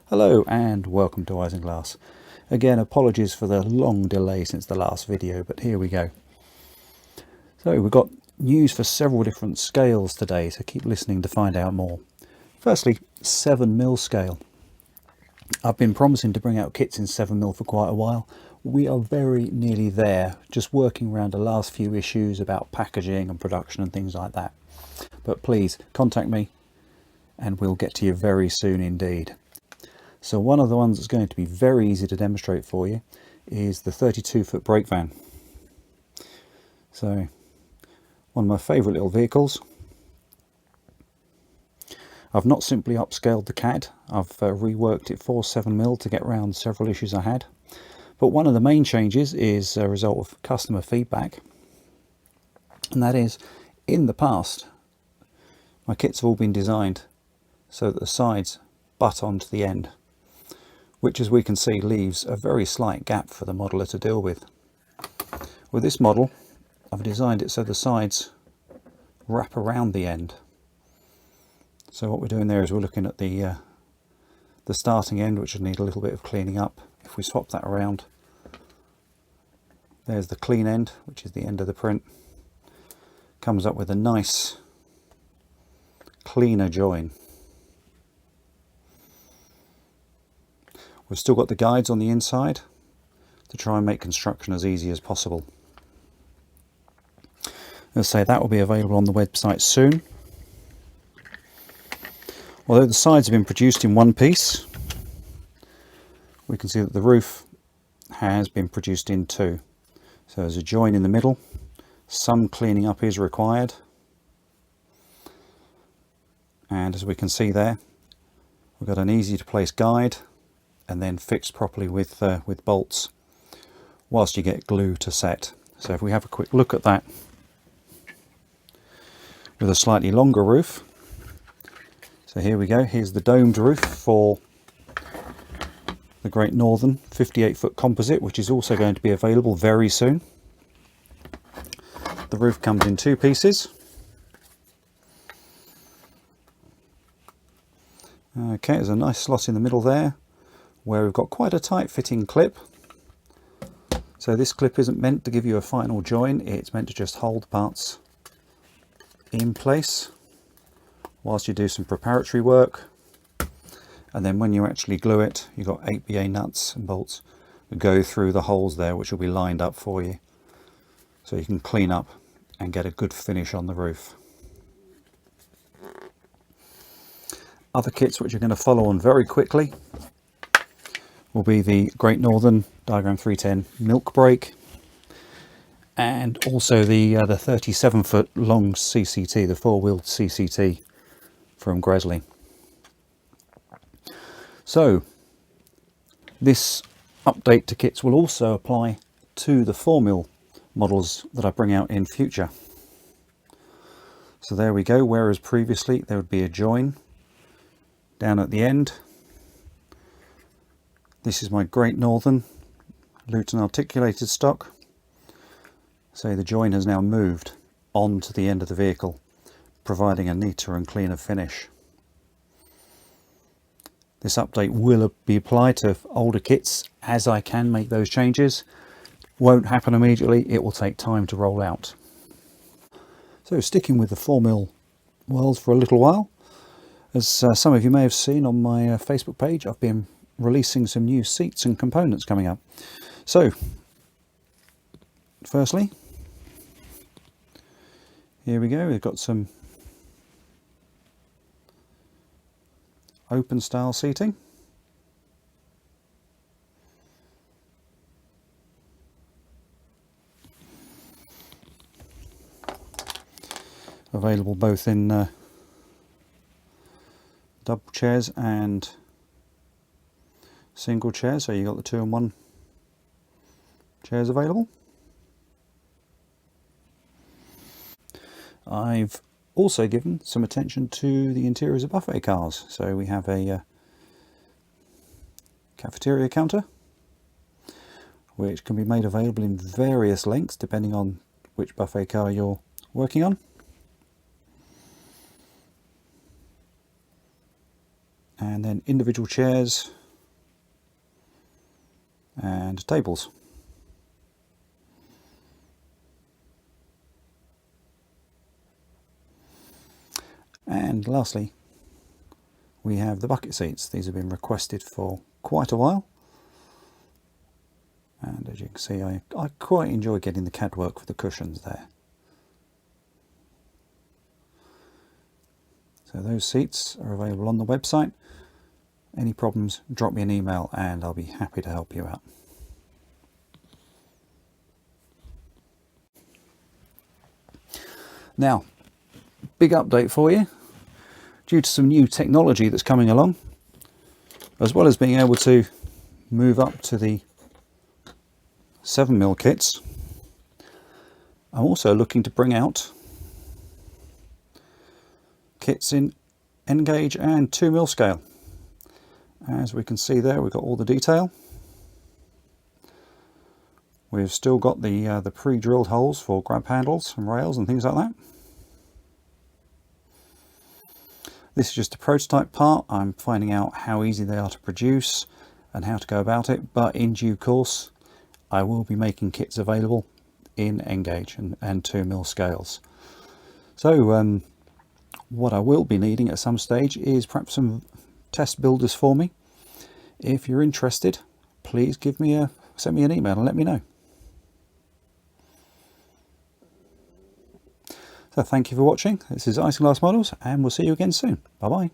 Hello and welcome to Isinglass. Again, apologies for the long delay since the last video, but here we go. So we've got news for several different scales today, so keep listening to find out more. Firstly, 7mm scale. I've been promising to bring out kits in 7mm for quite a while. We are very nearly there, just working around the last few issues about packaging and production and things like that. But please contact me and we'll get to you very soon indeed. So one of the ones that's going to be very easy to demonstrate for you is the 32-foot brake van. So one of my favourite little vehicles. I've not simply upscaled the CAD, I've reworked it for 7mm to get around several issues I had. But one of the main changes is a result of customer feedback, and that is, in the past my kits have all been designed so that the sides butt onto the end, which, as we can see, leaves a very slight gap for the modeler to deal with. With this model, I've designed it so the sides wrap around the end. So what we're doing there is we're looking at the starting end, which will need a little bit of cleaning up. If we swap that around, there's the clean end, which is the end of the print. Comes up with a nice, cleaner join. We've still got the guides on the inside to try and make construction as easy as possible. As I say, that will be available on the website soon. Although the sides have been produced in one piece, we can see that the roof has been produced in two. So there's a join in the middle, some cleaning up is required, and as we can see there, we've got an easy to place guide and then fixed properly with bolts whilst you get glue to set. So if we have a quick look at that with a slightly longer roof. So here we go, here's the domed roof for the Great Northern 58-foot composite, which is also going to be available very soon. The roof comes in two pieces. Okay, there's a nice slot in the middle there where we've got quite a tight fitting clip. So this clip isn't meant to give you a final join, it's meant to just hold parts in place whilst you do some preparatory work, and then when you actually glue it, you've got 8BA nuts and bolts that go through the holes there, which will be lined up for you so you can clean up and get a good finish on the roof. Other kits which are going to follow on very quickly will be the Great Northern Diagram 310 milk brake, and also the 37-foot long CCT, the four-wheeled CCT from Gresley. So this update to kits will also apply to the 4mm models that I bring out in future. So there we go, whereas previously there would be a join down at the end. This is my Great Northern Luton articulated stock. So the join has now moved onto the end of the vehicle, providing a neater and cleaner finish. This update will be applied to older kits as I can make those changes. Won't happen immediately, it will take time to roll out. So sticking with the 4mm world for a little while, as some of you may have seen on my Facebook page, I've been releasing some new seats and components coming up. So firstly, here we go, we've got some open style seating. Available both in double chairs and single chairs, so you've got the 2-in-1 chairs available. I've also given some attention to the interiors of buffet cars. So we have a cafeteria counter, which can be made available in various lengths depending on which buffet car you're working on. and then individual chairs and tables. And lastly, we have the bucket seats. These have been requested for quite a while, and as you can see, I quite enjoy getting the CAD work for the cushions there. So those seats are available on the website. Any problems, drop me an email and I'll be happy to help you out. Now, big update for you. Due to some new technology that's coming along, as well as being able to move up to the 7mm kits, I'm also looking to bring out kits in N-gauge and 2mm scale. As we can see there, we've got all the detail. We've still got the pre-drilled holes for grab handles and rails and things like that. This is just a prototype part. I'm finding out how easy they are to produce and how to go about it, but in due course I will be making kits available in N-gauge and 2mm scales. So what I will be needing at some stage is perhaps some test builders for me. If you're interested, please send me an email and let me know. So thank you for watching. This is Isinglass Models, and we'll see you again soon. Bye bye.